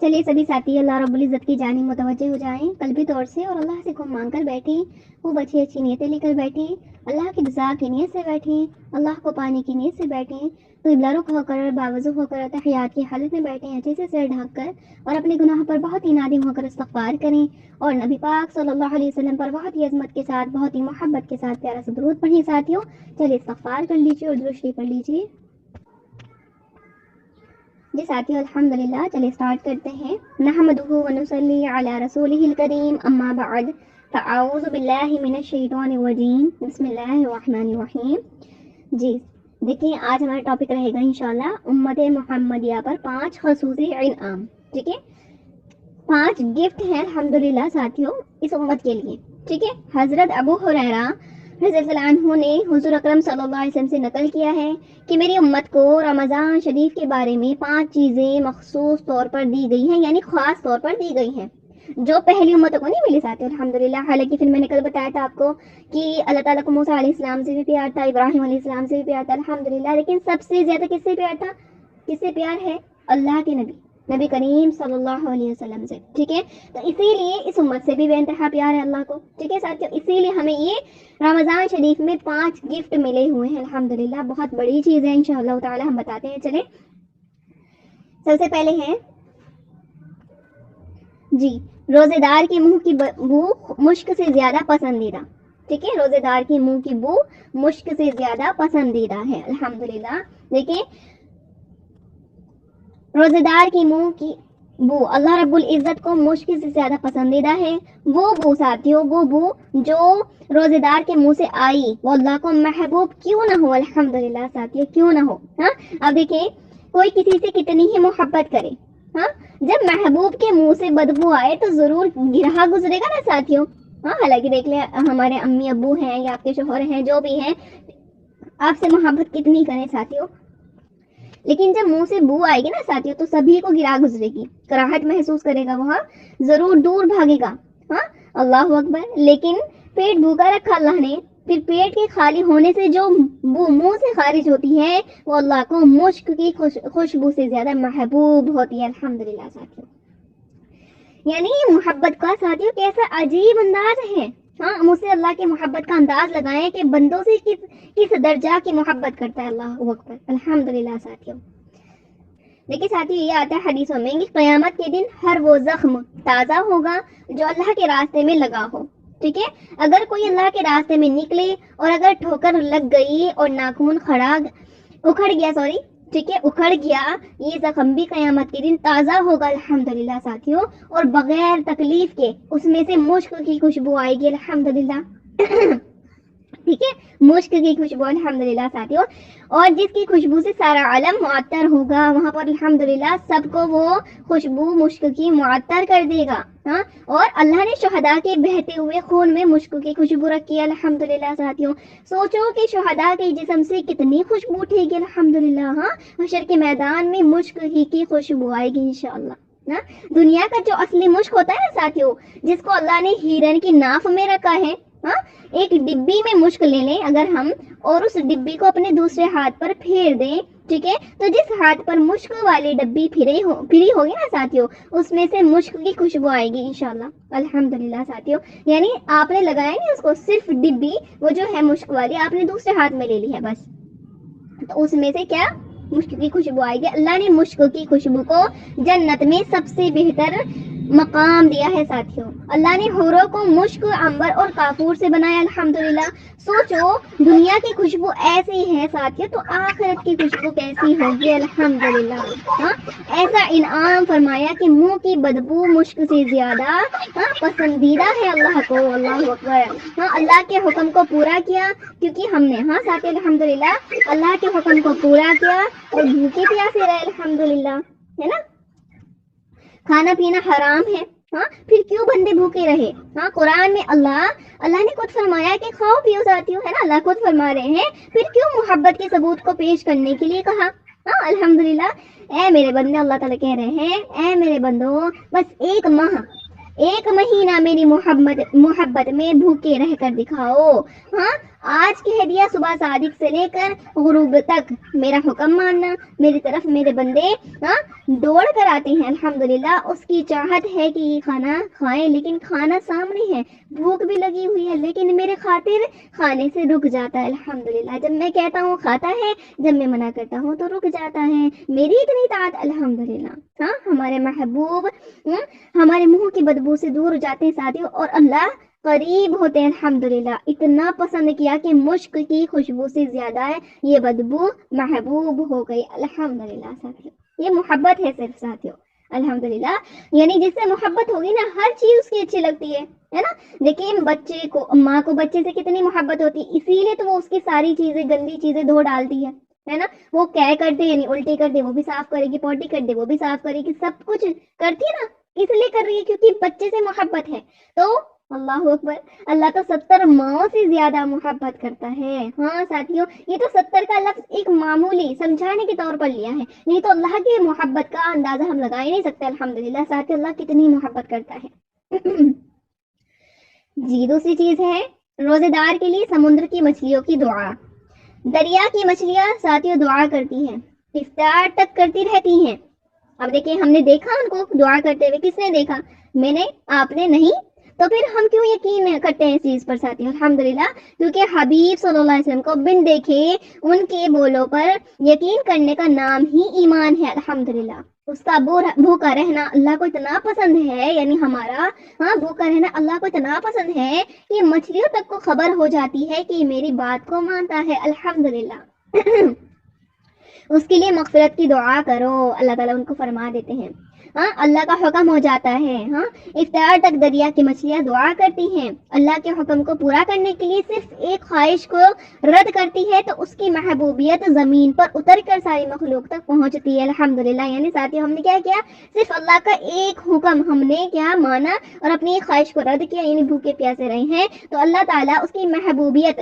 چلیے سبھی ساتھی اللہ رب العزت کی جانب متوجہ ہو جائیں قلبی طور سے، اور اللہ سے خوب مانگ کر بیٹھیں، خوب اچھی اچھی نیتیں لے کر بیٹھیں، اللہ کی رضا کی نیت سے بیٹھیں، اللہ کو پانے کی نیت سے بیٹھیں، تو قبلہ رخ ہو کر باوضو ہو کر تحیات کی حالت میں بیٹھیں، اچھے سے سر ڈھک کر، اور اپنے گناہ پر بہت ہی نادم ہو کر استغفار کریں، اور نبی پاک صلی اللہ علیہ وسلم پر بہت ہی عظمت کے ساتھ، بہت ہی محبت کے ساتھ پیارا سا درود پڑھیں ساتھیوں۔ چلیے استغفار کر لیجیے اور درود شریف پڑھ لیجیے۔ جی ساتھیو الحمدللہ، چلیے اسٹارٹ کرتے ہیں۔ نحمدہ ونصلی علی رسولہ الکریم، اما بعد، فاعوذ باللہ من الشیطان الرجیم، بسم اللہ الرحمن الرحیم۔ جی دیکھیں آج ہمارا ٹاپک رہے گا انشاءاللہ امت محمدیہ پر 5 خصوصی انعام، ٹھیک ہے؟ 5 گفٹ ہیں الحمدللہ ساتھیو اس امت کے لیے، ٹھیک ہے؟ حضرت ابو ہریرہ رضی اللہ عنہ نے حضور اکرم صلی اللہ علیہ وسلم سے نقل کیا ہے کہ میری امت کو رمضان شریف کے بارے میں 5 چیزیں مخصوص طور پر دی گئی ہیں، یعنی خاص طور پر دی گئی ہیں، جو پہلی امتوں کو نہیں ملی ساتھی الحمدللہ۔ حالانکہ پھر میں نے کل بتایا تھا آپ کو کہ اللہ تعالیٰ کو موسیٰ علیہ السلام سے بھی پیار تھا، ابراہیم علیہ السلام سے بھی پیار تھا الحمدللہ، لیکن سب سے زیادہ کس سے پیار تھا؟ کس سے پیار ہے؟ اللہ کے نبی کریم صلی اللہ علیہ وسلم سے، ٹھیک ہے؟ تو اسی لیے اس امت سے بھی بے انتہا پیار ہے اللہ کو، ٹھیک ہے ساتھیوں؟ اسی لیے ہمیں یہ رمضان شریف میں 5 گفٹ ملے ہوئے ہیں الحمدللہ، بہت بڑی چیز ہے انشاءاللہ تعالی ہم بتاتے ہیں۔ چلیں سب سے پہلے ہے جی روزے دار کی منہ کی بو مشک سے زیادہ پسندیدہ، ٹھیک ہے؟ روزے دار کی منہ کی بو مشک سے زیادہ پسندیدہ ہے الحمدللہ۔ دیکھیں روزے دار کی منہ کی بو اللہ رب العزت کو مشک سے زیادہ پسندیدہ ہے۔ وہ بو ساتھیوں، وہ بو جو روزے دار کے منہ سے آئی وہ اللہ کو محبوب کیوں نہ ہو الحمدللہ ساتھیوں، کیوں نہ ہو؟ ہاں اب دیکھیں کوئی کسی سے کتنی ہی محبت کرے، ہاں جب محبوب کے منہ سے بدبو آئے تو ضرور گرہا گزرے گا نا ساتھیوں۔ ہاں حالانکہ دیکھ لیں ہمارے امی ابو ہیں یا آپ کے شوہر ہیں جو بھی ہیں، آپ سے محبت کتنی کریں ساتھیوں، لیکن جب منہ سے بو آئے گی نا ساتھیوں تو سبھی کو گرا گزرے گی، کراہٹ محسوس کرے گا، وہاں ضرور دور بھاگے گا۔ ہاں اللہ اکبر۔ لیکن پیٹ بھوکا رکھا اللہ نے، پھر پیٹ کے خالی ہونے سے جو بو منہ سے خارج ہوتی ہے وہ اللہ کو مشک کی خوشبو سے زیادہ محبوب ہوتی ہے الحمدللہ ساتھیوں۔ یعنی محبت کا ساتھیوں کیسا عجیب انداز ہے۔ ہاں مجھ سے اللہ کی محبت کا انداز لگائیں کہ بندوں سے کس درجہ کی محبت کرتا ہے اللہ اکبر الحمدللہ ساتھیوں۔ دیکھیں ساتھیوں یہ آتا ہے حدیثوں میں کہ قیامت کے دن ہر وہ زخم تازہ ہوگا جو اللہ کے راستے میں لگا ہو، ٹھیک ہے؟ اگر کوئی اللہ کے راستے میں نکلے اور اگر ٹھوکر لگ گئی اور ناخون اکھڑ گیا یہ زخم بھی قیامت کے دن تازہ ہوگا الحمدللہ ساتھیوں، اور بغیر تکلیف کے اس میں سے مشک کی خوشبو آئے گی الحمدللہ ٹھیک ہے؟ مشک کی خوشبو الحمدللہ ساتھیوں، اور جس کی خوشبو سے سارا عالم معطر ہوگا وہاں پر الحمدللہ سب کو وہ خوشبو مشک کی معطر کر دے گا۔ ہاں اور اللہ نے شہداء کے بہتے ہوئے خون میں مشک کی خوشبو رکھی ہے الحمدللہ ساتھیوں۔ سوچو کہ شہداء کے جسم سے کتنی خوشبو اٹھے گی الحمدللہ۔ ہاں حشر کے میدان میں مشک ہی کی خوشبو آئے گی انشاءاللہ۔ دنیا کا جو اصلی مشک ہوتا ہے نا ساتھیوں، جس کو اللہ نے ہیرن کی ناف میں رکھا ہے، ہاں ایک ڈبی میں مشک لے لیں اگر ہم اور اس ڈبی کو اپنے دوسرے ہاتھ پر پھیر دیں، ٹھیک ہے؟ تو جس ہاتھ پر مشک والی ڈبی پھری ہوگی نا ساتھیوں اس میں سے مشک کی خوشبو آئے گی انشاءاللہ الحمدللہ ساتھیوں۔ یعنی آپ نے لگایا نہیں اس کو، صرف ڈبی وہ جو ہے مشک والی آپ نے دوسرے ہاتھ میں لے لی ہے بس، تو اس میں سے کیا مشک کی خوشبو آئے گی۔ اللہ نے مشک کی خوشبو کو جنت میں سب سے بہتر مقام دیا ہے ساتھیوں۔ اللہ نے حوروں کو مشک، عنبر اور کافور سے بنایا الحمدللہ۔ سوچو دنیا کی خوشبو ایسی ہے ساتھیوں تو آخرت کی خوشبو کیسی ہوگی الحمدللہ۔ ہاں ایسا انعام فرمایا کہ منہ کی بدبو مشک سے زیادہ پسندیدہ ہے اللہ کو، اللہ اکبر۔ ہاں اللہ کے حکم کو پورا کیا کیونکہ ہم نے ساتھیوں الحمدللہ اللہ کے حکم کو پورا کیا اور بھوکے پیاسے رہے الحمدللہ، ہے نا؟ کھانا پینا حرام ہے، ہاں پھر کیوں بندے بھوکے رہے؟ ہاں قرآن میں اللہ نے خود فرمایا کہ کھاؤ پیو ساتھیوں، ہے نا؟ اللہ خود فرما رہے ہیں، پھر کیوں محبت کے ثبوت کو پیش کرنے کے لیے کہا؟ ہاں الحمدللہ۔ اے میرے بندے اللہ تعالیٰ کہہ رہے ہیں اے میرے بندو بس ایک مہینہ میری محبت میں بھوکے رہ کر دکھاؤ، ہاں آج کی ہدیہ صبح صادق سے لے کر غروب تک میرا حکم ماننا، میری طرف میرے بندے دوڑ کر آتے ہیں الحمدللہ، اس کی چاہت ہے کہ یہ کھانا کھائیں، لیکن کھانا سامنے ہے، بھوک بھی لگی ہوئی ہے، لیکن میرے خاطر کھانے سے رک جاتا ہے الحمدللہ، جب میں کہتا ہوں کھاتا ہے، جب میں منع کرتا ہوں تو رک جاتا ہے، میری اتنی اطاعت الحمدللہ۔ ہمارے محبوب ہمارے منہ کی بدبو سے دور جاتے ہیں ساتھیوں، اور اللہ قریب ہوتے ہیں الحمدللہ، اتنا پسند کیا کہ مشک کی خوشبو سے زیادہ ہے یہ بدبو محبوب ہو گئی الحمدللہ ساتھیوں۔ یہ محبت ہے صرف ساتھیوں الحمدللہ، یعنی جس سے محبت ہوگی نا ہر چیز اس کی اچھی لگتی ہے نا۔ لیکن بچے کو، ماں کو بچے سے کتنی محبت ہوتی ہے، اسی لیے تو وہ اس کی ساری چیزیں، گندی چیزیں دھو ڈالتی ہے نا۔ وہ کیا کر دے یعنی الٹی کر دے وہ بھی صاف کرے گی، پوٹی کر دے وہ بھی صاف کرے گی، سب کچھ کرتی ہے نا، اس لیے کر رہی ہے کیونکہ بچے سے محبت ہے۔ تو اللہ اکبر، اللہ تو 70 ماؤں سے زیادہ محبت کرتا ہے۔ ہاں ساتھیوں، یہ تو 70 کا لفظ ایک معمولی سمجھانے کے طور پر لیا ہے، نہیں تو اللہ کی محبت کا اندازہ ہم لگا ہی نہیں سکتے الحمدللہ ساتھیوں، اللہ کتنی محبت کرتا ہے۔ جی دوسری چیز ہے روزے دار کے لیے سمندر کی مچھلیوں کی دعا۔ دریا کی مچھلیاں ساتھیوں دعا کرتی ہیں، افطار تک کرتی رہتی ہیں۔ اب دیکھیں، ہم نے دیکھا ان کو دعا کرتے ہوئے، کس نے دیکھا؟ میں نے، آپ نے نہیں، تو پھر ہم کیوں یقین کرتے ہیں اس چیز پر ساتھیوں الحمدللہ؟ کیونکہ حبیب صلی اللہ علیہ وسلم کو بن دیکھے ان کے بولوں پر یقین کرنے کا نام ہی ایمان ہے الحمدللہ۔ اس کا بھوکا رہنا اللہ کو اتنا پسند ہے، یعنی ہمارا بھوکا رہنا اللہ کو اتنا پسند ہے کہ مچھلیوں تک کو خبر ہو جاتی ہے کہ میری بات کو مانتا ہے الحمدللہ۔ اس کے لیے مغفرت کی دعا کرو، اللہ تعالیٰ ان کو فرما دیتے ہیں، اللہ کا حکم ہو جاتا ہے۔ افطار تک دریا کی مچھلیاں دعا کرتی ہیں، اللہ کے حکم کو پورا کرنے کے لیے صرف ایک خواہش کو رد کرتی ہے تو اس کی محبوبیت زمین پر اتر کر ساری مخلوق تک پہنچتی ہے الحمدللہ۔ یعنی ساتھی ہم نے کیا کیا؟ صرف اللہ کا ایک حکم ہم نے کیا مانا اور اپنی ایک خواہش کو رد کیا، یعنی بھوکے پیاسے رہے ہیں، تو اللہ تعالیٰ اس کی محبوبیت،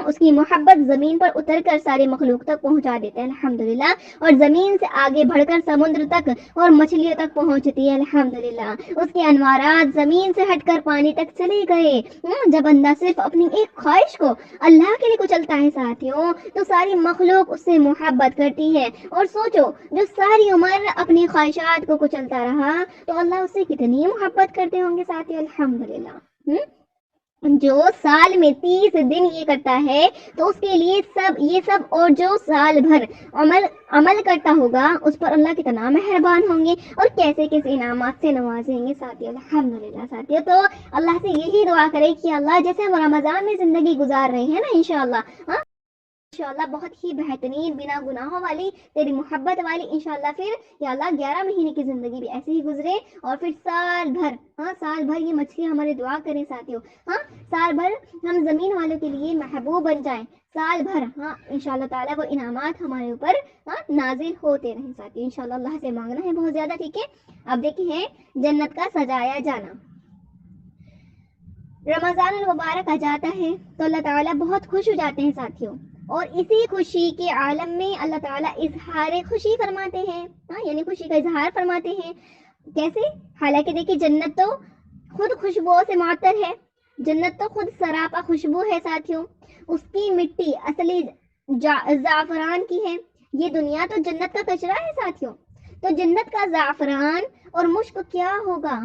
اس کی محبت زمین پر اتر کر ساری مخلوق تک پہنچا دیتے ہیں الحمدللہ، اور زمین سے آگے بڑھ کر سمندر تک اور مچھلیوں تک پہنچتی ہے الحمدللہ۔ اس کے انوارات زمین سے ہٹ کر پانی تک چلے گئے۔ جب بندہ صرف اپنی ایک خواہش کو اللہ کے لیے کچلتا ہے ساتھیوں، تو ساری مخلوق اس سے محبت کرتی ہے۔ اور سوچو، جو ساری عمر اپنی خواہشات کو کچلتا رہا تو اللہ اس سے کتنی محبت کرتے ہوں گے ساتھیوں الحمدللہ۔ جو سال میں 30 دن یہ کرتا ہے تو اس کے لیے یہ سب اور جو سال بھر عمل کرتا ہوگا اس پر اللہ کتنا مہربان ہوں گے اور کیسے کیسے انعامات سے نوازیں گے ساتھیوں الحمدللہ ساتھیوں۔ تو اللہ سے یہی دعا کرے کہ اللہ جیسے ہم رمضان میں زندگی گزار رہے ہیں نا انشاءاللہ، انشاءاللہ بہت ہی بہترین، بنا گناہوں والی، تیری محبت والی، انشاءاللہ پھر یا اللہ 11 مہینے کی زندگی بھی ایسے ہی گزرے، اور پھر سال بھر یہ مچھلی ہمارے دعا کریں ساتھیوں، سال بھر ہم زمین والوں کے لیے محبوب بن جائیں، سال بھر انشاءاللہ تعالیٰ وہ انعامات ہمارے اوپر نازل ہوتے رہیں ساتھیوں انشاءاللہ۔ اللہ سے مانگنا ہے بہت زیادہ، ٹھیک ہے۔ اب دیکھیں جنت کا سجایا جانا۔ رمضان المبارک آ جاتا ہے تو اللہ تعالیٰ بہت خوش ہو جاتے ہیں ساتھیوں، اور اسی خوشی کے عالم میں اللہ تعالیٰ اظہار خوشی فرماتے ہیں، یعنی خوشی کا اظہار فرماتے ہیں۔ کیسے؟ حالانکہ دیکھیں جنت تو خود خوشبو سے معطر ہے، جنت تو خود سراپا خوشبو ہے ساتھیوں، اس کی مٹی اصلی زعفران کی ہے، یہ دنیا تو جنت کا کچرا ہے ساتھیوں، تو جنت کا زعفران اور مشک کیا ہوگا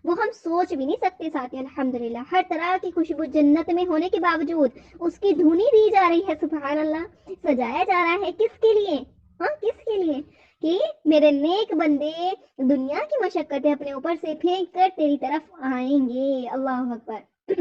وہ ہم سوچ بھی نہیں سکتے ساتھیوں الحمدللہ۔ ہر طرح کی خوشبو جنت میں ہونے کے باوجود اس کی دھونی دی جا رہی ہے، سبحان اللہ، سجایا جا رہا ہے کس کے لیے؟ کس کے لیے؟ کہ میرے نیک بندے دنیا کی مشقتیں اپنے اوپر سے پھینک کر تیری طرف آئیں گے، اللہ اکبر،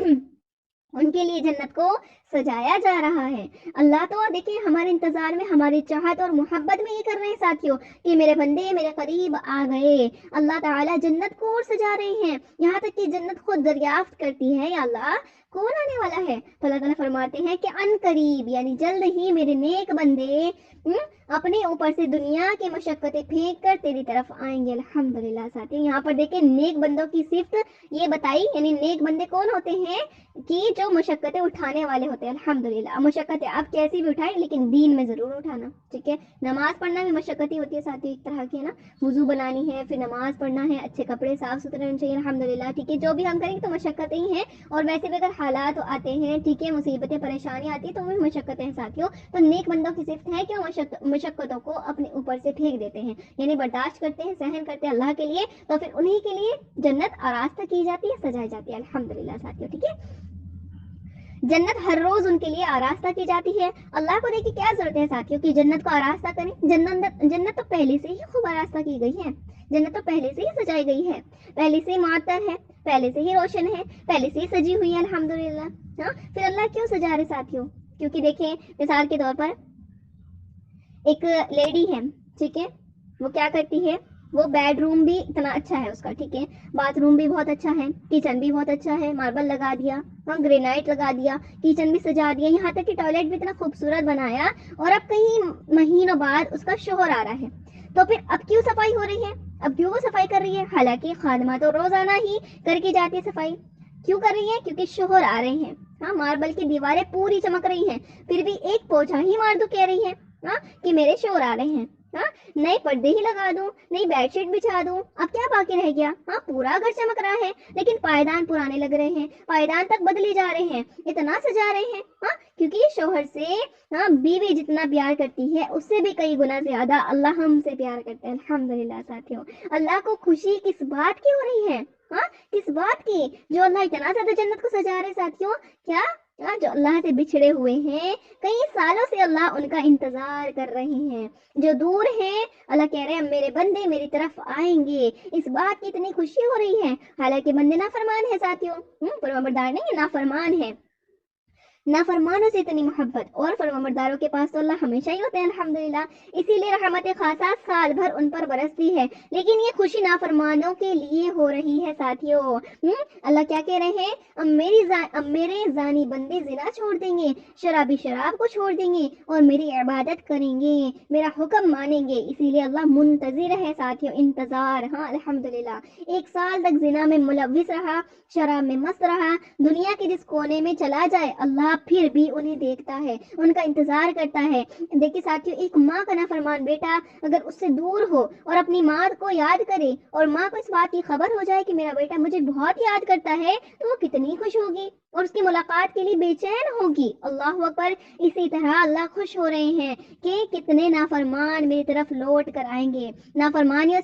ان کے لیے جنت کو سجایا جا رہا ہے۔ اللہ تو دیکھیں ہمارے انتظار میں، ہماری چاہت اور محبت میں یہ کر رہے ہیں ساتھیوں کہ میرے بندے میرے قریب آ گئے، اللہ تعالیٰ جنت کو اور سجا رہے ہیں، یہاں تک کہ جنت خود دریافت کرتی ہے یا اللہ کون آنے والا ہے، تو اللہ تعالیٰ فرماتے ہیں کہ ان قریب، یعنی جلد ہی میرے نیک بندے اپنے اوپر سے دنیا کی مشقتیں پھینک کر تیری طرف آئیں گے الحمدللہ ساتھیوں۔ یہاں پر دیکھیں نیک بندوں کی صفت یہ بتائی، یعنی نیک بندے کون ہوتے ہیں کہ جو مشقتیں اٹھانے والے ہوتے ہوتے ہیں الحمدللہ. مشقتیں آپ کیسی بھی اٹھائیں لیکن دین میں ضرور اٹھانا, ٹھیک ہے. نماز پڑھنا بھی مشقت ہی ہوتی ہے ساتھ ہی ایک طرح کی نا, وضو بنانی ہے, پھر نماز پڑھنا ہے, اچھے کپڑے صاف ستھرے ہونے چاہیے الحمدللہ, ٹھیک ہے. جو بھی ہم کریں گے تو مشقتیں ہی ہیں. اور ویسے بھی اگر حالات آتے ہیں, ٹھیک ہے, مصیبتیں پریشانی آتی ہے تو وہ مشقتیں ہیں ساتھیوں. تو نیک بندوں کی صفت ہے کہ وہ مشقتوں کو اپنے اوپر سے پھینک دیتے ہیں, یعنی برداشت کرتے ہیں, سہن کرتے ہیں اللہ کے لیے, تو پھر انہی کے لیے جنت آراستہ کی جاتی ہے, سجائی جاتی ہے الحمدللہ ساتھیوں, ٹھیک ہے. جنت ہر روز ان کے لیے آراستہ کی جاتی ہے. اللہ کو دیکھیے کیا ضرورت ہے ساتھیوں کی جنت کو آراستہ کریں. جنت تو پہلے سے ہی خوب آراستہ کی گئی ہے, جنت تو پہلے سے ہی سجائی گئی ہے, پہلے سے ہی معطر ہے, پہلے سے ہی روشن ہے, پہلے سے ہی سجی ہوئی ہے الحمدللہ. ہاں, پھر اللہ کیوں سجا رہے ساتھیوں؟ کیونکہ دیکھیں مثال کے طور پر ایک لیڈی ہے, ٹھیک ہے, وہ کیا کرتی ہے, وہ بیڈ روم بھی اتنا اچھا ہے اس کا, ٹھیک ہے, باتھ روم بھی بہت اچھا ہے, کچن بھی بہت اچھا ہے, ماربل لگا دیا, ہاں گرینائٹ لگا دیا, کچن بھی سجا دیا, یہاں تک کہ ٹوائلٹ بھی اتنا خوبصورت بنایا, اور اب کہیں مہینوں بعد اس کا شوہر آ رہا ہے, تو پھر اب کیوں صفائی ہو رہی ہے, اب کیوں وہ صفائی کر رہی ہے؟ حالانکہ خادمہ تو روزانہ ہی کر کے جاتی ہے صفائی. کیوں کر رہی ہے؟ کیونکہ شوہر آ رہے ہیں. ہاں, ماربل کی دیواریں پوری چمک رہی ہیں, پھر بھی ایک پوچھا ہی مار دو کہہ رہی ہے ہاں کہ میرے شوہر آ رہے ہیں. ہاں, نئے پردے ہی لگا دوں, نئی بیڈ شیٹ بچھا دوں, اب کیا باقی رہ گیا؟ ہاں, پورا گھر چمک رہا ہے, لیکن پائیدان پرانے لگ رہے ہیں, پائیدان تک بدلے جا رہے ہیں, اتنا سجا رہے ہیں. ہاں, کیونکہ شوہر سے ہاں بیوی جتنا پیار کرتی ہے اس سے بھی کئی گنا زیادہ اللہ ہم سے پیار کرتے ہیں الحمدللہ ساتھیوں. اللہ کو خوشی کس بات کی ہو رہی ہے؟ ہاں, کس بات کی؟ جو اللہ اتنا زیادہ جنت کو سجا رہے ساتھیوں. کیا جو اللہ سے بچھڑے ہوئے ہیں, کئی سالوں سے اللہ ان کا انتظار کر رہے ہیں, جو دور ہیں اللہ کہہ رہے ہیں میرے بندے میری طرف آئیں گے, اس بات کی اتنی خوشی ہو رہی ہے. حالانکہ بندے نافرمان ہیں ساتھیوں, فرمانبردار نہیں, نافرمان ہے. نافرمانوں سے اتنی محبت, اور فرمانبرداروں کے پاس تو اللہ ہمیشہ ہی ہوتے ہیں الحمدللہ. اسی لیے رحمت خاصہ سال بھر ان پر برستی ہے, لیکن یہ خوشی نافرمانوں کے لیے ہو رہی ہے ساتھیوں. اللہ کیا کہہ رہے ہیں؟ اب میرے زانی بندے زنا چھوڑ دیں گے, شرابی شراب کو چھوڑ دیں گے, اور میری عبادت کریں گے, میرا حکم مانیں گے. اسی لیے اللہ منتظر ہے ساتھیوں, انتظار. ہاں الحمدللہ, 1 سال تک زنا میں ملوث رہا, شراب میں مست رہا, دنیا کے جس کونے میں چلا جائے اللہ پھر بھی انہیں دیکھتا ہے, ان کا انتظار کرتا ہے. دیکھیے ساتھیوں, ایک ماں کا نافرمان بیٹا اگر اس سے دور ہو اور اپنی ماں کو یاد کرے, اور ماں کو اس بات کی خبر ہو جائے کہ میرا بیٹا مجھے بہت یاد کرتا ہے, تو وہ کتنی خوش ہوگی اور اس کی ملاقات کے لیے بے چین ہوگی. اللہ اکبر. اسی طرح اللہ خوش ہو رہے ہیں کہ کتنے نافرمان میری طرف لوٹ کر آئیں گے. نافرمانوں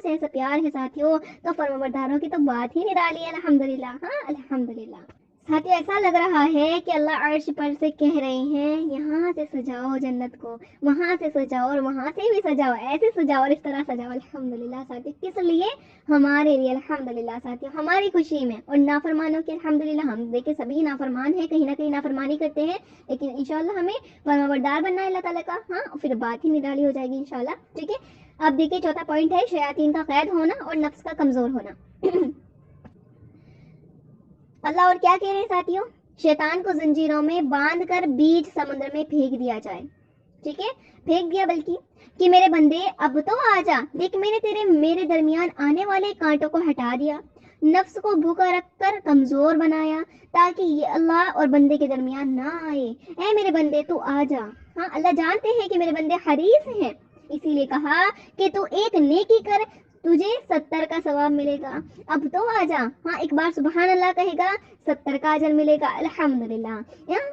سے ایسا پیار ہے ساتھیوں, تو فرمانبرداروں کی تو بات ہی نرالی ہے الحمدللہ. ہاں الحمدللہ ساتھیوں, ایسا لگ رہا ہے کہ اللہ عرش پر سے کہہ رہے ہیں یہاں سے سجاؤ جنت کو, وہاں سے سجاؤ اور وہاں سے بھی سجاؤ, ایسے سجاؤ اور اس طرح سجاؤ الحمدللہ ساتھیوں. کس لیے؟ ہمارے لیے الحمدللہ ساتھیوں, ہماری خوشی میں. اور نافرمانوں کے الحمدللہ, ہم دیکھیں سبھی نافرمان ہیں, کہیں نہ کہیں نافرمانی کرتے ہیں, لیکن انشاءاللہ ہمیں فرمانبردار بننا ہے اللہ تعالیٰ کا. ہاں, پھر بات ہی نرالی ہو جائے گی انشاءاللہ, ٹھیک ہے. اب دیکھیے چوتھا پوائنٹ ہے شیاطین کا قید ہونا اور نفس کا کمزور ہونا. اللہ اور کیا کہہ رہے ہیں ساتھیوں؟ شیطان کو زنجیروں میں باندھ کر بیچ سمندر میں پھینک دیا جائے, ٹھیک ہے, پھینک دیا بلکہ کہ میرے بندے اب تو آ جا, دیکھ میں نے میرے درمیان آنے والے کانٹوں کو ہٹا دیا, نفس کو بھوکا رکھ کر کمزور بنایا تاکہ یہ اللہ اور بندے کے درمیان نہ آئے. اے میرے بندے تو آ جا. ہاں, اللہ جانتے ہیں کہ میرے بندے حریص ہیں, اسی لیے کہا کہ تو ایک نیکی کر, تجھے 70 کا ثواب ملے گا. اب تو آ جا. ہاں, ایک بار سبحان اللہ کہے گا 70 کا اجر ملے گا الحمدللہ.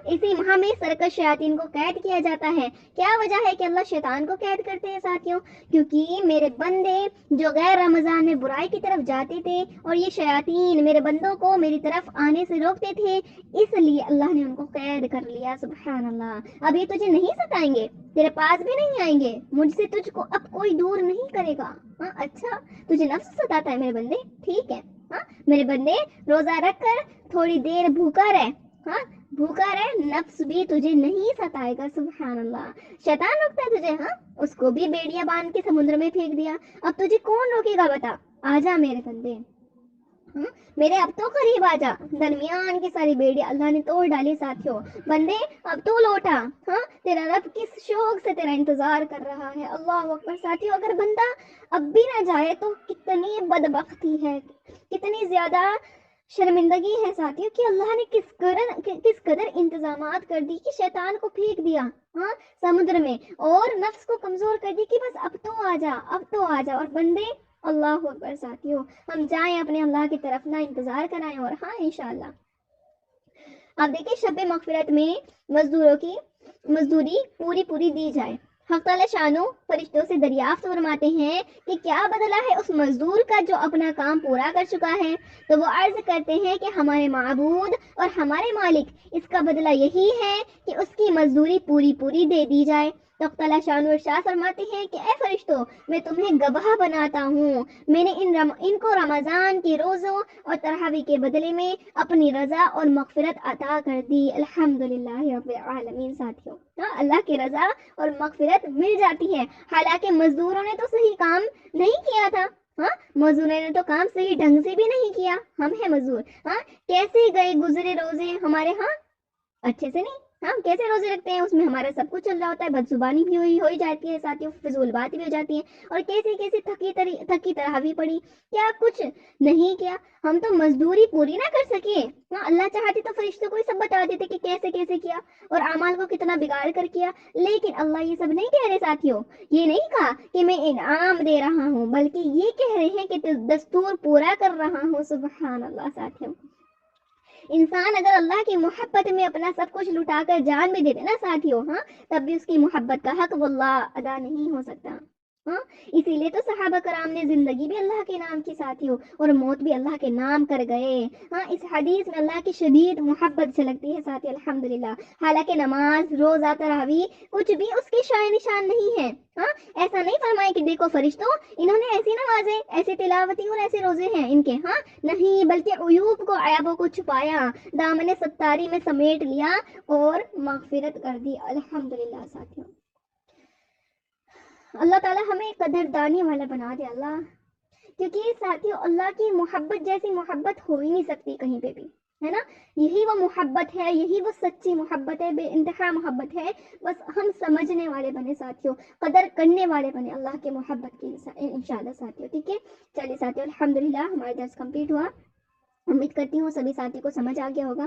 اسی ماہ میں سرکش شیاطین کو قید کیا جاتا ہے. کیا وجہ ہے کہ اللہ شیطان کو قید کرتے ہیں ساتھیوں؟ کیونکہ میرے بندے جو غیر رمضان میں برائی کی طرف جاتے تھے, اور یہ شیاطین میرے بندوں کو میری طرف آنے سے روکتے تھے, اس لیے اللہ نے ان کو قید کر لیا. سبحان اللہ. اب یہ تجھے نہیں ستائیں گے, تیرے پاس بھی نہیں آئیں گے, مجھ سے تجھ کو اب کوئی دور نہیں کرے گا. ہاں, اچھا تجھے نفس ستاتا ہے میرے بندے, ٹھیک ہے. ہاں, میرے بندے روزہ رکھ کر تھوڑی دیر بھوکا رہ. ہاں, بھوکا رہ, نفس بھی تجھے نہیں ستائے گا. سبحان اللہ. شیطان روکتا ہے تجھے, ہاں, اس کو بھی بیڑیاں باندھ کے سمندر میں پھینک دیا. اب تجھے کون روکے گا بتا؟ آ جا میرے بندے, میرے اب تو قریب آ جا. درمیان کی ساری بیڑیاں اللہ نے توڑ ڈالی ساتھیوں. بندے اب تو لوٹا. ہاں, تیرا رب کس شوق سے تیرا انتظار کر رہا ہے. اللہ اکبر ساتھیوں, اگر بندہ اب بھی نہ جائے تو کتنی بدبختی ہے, کتنی زیادہ شرمندگی ہے ساتھیوں کہ اللہ نے کس قدر انتظامات کر دی کہ شیطان کو پھینک دیا ہاں سمندر میں، اور نفس کو کمزور کر دی کہ بس اب تو آ جا، اب تو آ جا، اور بندے اللہ اکبر ساتھیوں ہم جائیں اپنے اللہ کی طرف نہ انتظار کرائیں، اور ہاں انشاءاللہ آپ دیکھیں شب مغفرت میں مزدوروں کی مزدوری پوری دی جائے۔ حق تعالی شانو فرشتوں سے دریافت فرماتے ہیں کہ کیا بدلہ ہے اس مزدور کا جو اپنا کام پورا کر چکا ہے، تو وہ عرض کرتے ہیں کہ ہمارے معبود اور ہمارے مالک، اس کا بدلہ یہی ہے کہ اس کی مزدوری پوری دے دی جائے۔ تو حق تعالی شانو ارشاد فرماتے ہیں کہ اے فرشتوں میں تمہیں گواہ بناتا ہوں، میں نے ان کو رمضان کی روزوں اور تراویح کے بدلے میں اپنی رضا اور مغفرت عطا کر دی۔ الحمدللہ رب العالمین ساتھیوں ہاں اللہ کی رضا اور مغفرت مل جاتی ہے، حالانکہ مزدوروں نے تو صحیح کام نہیں کیا تھا، ہاں مزدوروں نے تو کام صحیح ڈھنگ سے بھی نہیں کیا، ہم ہیں مزدور، ہاں کیسے گئے گزرے روزے ہمارے، ہاں اچھے سے نہیں، ہم کیسے روزے رکھتے ہیں، اس میں ہمارا سب کچھ چل رہا ہوتا ہے، بد زبانی بھی ہو ہی جاتی ہے ساتھیوں، فضول بات بھی ہو جاتی ہے، اور کیسے تھکی تراویح پڑی، کیا کچھ نہیں کیا، ہم تو مزدوری پوری نہ کر سکے، ہاں اللہ چاہتی تو فرشتوں کو ہی سب بتا دیتے کہ کیسے کیا اور اعمال کو کتنا بگاڑ کر کیا، لیکن اللہ یہ سب نہیں کہہ رہے ساتھیوں، یہ نہیں کہا کہ میں انعام دے رہا ہوں، بلکہ یہ کہہ رہے ہیں کہ دستور پورا کر رہا ہوں۔ سبحان اللہ ساتھیوں، انسان اگر اللہ کی محبت میں اپنا سب کچھ لٹا کر جان بھی دے دے نا ساتھیوں، ہاں تب بھی اس کی محبت کا حق واللہ ادا نہیں ہو سکتا، ہاں اسی لیے تو صحابہ کرام نے زندگی بھی اللہ کے نام کی ساتھیوں اور موت بھی اللہ کے نام کر گئے، ہاں اس حدیث میں اللہ کی شدید محبت جھلکتی ہے ساتھی الحمدللہ، حالانکہ نماز روزہ تراویح کچھ بھی اس کے شائن نشان نہیں ہے، ہاں ایسا نہیں فرمائے کہ دیکھو فرشتوں انہوں نے ایسی نمازیں ایسی تلاوتی اور ایسے روزے ہیں ان کے، ہاں نہیں، بلکہ عیوب کو عیبوں کو چھپایا، دامن ستاری میں سمیٹ لیا اور مغفرت کر دی۔ الحمدللہ ساتھیوں اللہ تعالی ہمیں قدردانی والا بنا دے اللہ، کیونکہ ساتھیوں اللہ کی محبت جیسی محبت ہو ہی نہیں سکتی کہیں پہ بھی، ہے نا، یہی وہ محبت ہے، یہی وہ سچی محبت ہے، بے انتہا محبت ہے، بس ہم سمجھنے والے بنے ساتھیوں، قدر کرنے والے بنے اللہ کے محبت کی انشاءاللہ ساتھیوں، ٹھیک ہے چلیے ساتھیوں الحمدللہ ہمارا درس کمپلیٹ ہوا، امید کرتی ہوں سبھی ساتھی کو سمجھ آ گیا ہوگا۔